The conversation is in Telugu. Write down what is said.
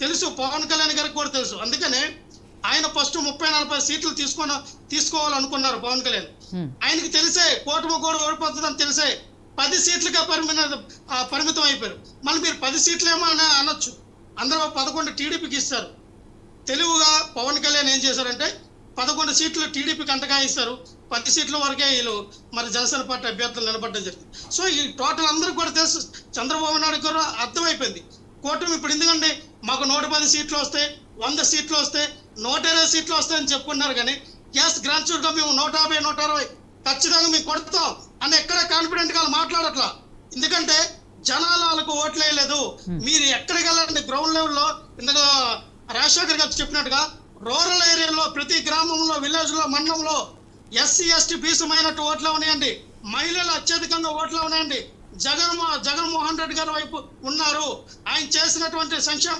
తెలుసు, పవన్ కళ్యాణ్ గారికి కూడా తెలుసు. అందుకనే ఆయన ఫస్ట్ 30-40 సీట్లు తీసుకోవాలనుకున్నారు పవన్ కళ్యాణ్. ఆయనకి తెలిసే కూటమి కూడా ఓడిపోతుందని తెలిసే 10 సీట్లుగా పరిమితం అయిపోయారు. మళ్ళీ మీరు 10 సీట్లేమో అని అనొచ్చు, అందరూ 11 టీడీపీకి ఇస్తారు. తెలుగుగా పవన్ కళ్యాణ్ ఏం చేశారంటే 11 సీట్లు టీడీపీకి అంటగాయిస్తారు, 10 సీట్ల వరకే వీళ్ళు మరి జనసేన పార్టీ అభ్యర్థులు నిలబడడం జరిగింది. సో ఈ టోటల్ అందరికీ కూడా తెలుసు, చంద్రబాబు నాయుడు కూడా అర్థమైపోయింది కూటమి ఇప్పుడు ఎందుకంటే మాకు 110 సీట్లు వస్తాయి, 100 సీట్లు వస్తాయి, 120 సీట్లు వస్తాయని చెప్పుకున్నారు. కానీ గ్యాస్ గ్రాంచువల్గా మేము 150, 160 ఖచ్చితంగా మేము కొడతాం అని ఎక్కడ కాన్ఫిడెంట్ గా మాట్లాడట్లా. ఎందుకంటే జనాలు వాళ్ళకు ఓట్లు వేయలేదు. మీరు ఎక్కడికి వెళ్ళండి గ్రౌండ్ లెవెల్లో, ఇందులో రాజశేఖర్ గారు చెప్పినట్టుగా రూరల్ ఏరియాలో ప్రతి గ్రామంలో, విలేజ్ లో, మండలంలో ఎస్సీ ఎస్టీ బీసమైనట్టు ఓట్లు ఉన్నాయండి, మహిళలు అత్యధికంగా ఓట్లు ఉన్నాయండి. జగన్మోహన్ రెడ్డి గారి వైపు ఉన్నారు. ఆయన చేసినటువంటి సంక్షేమ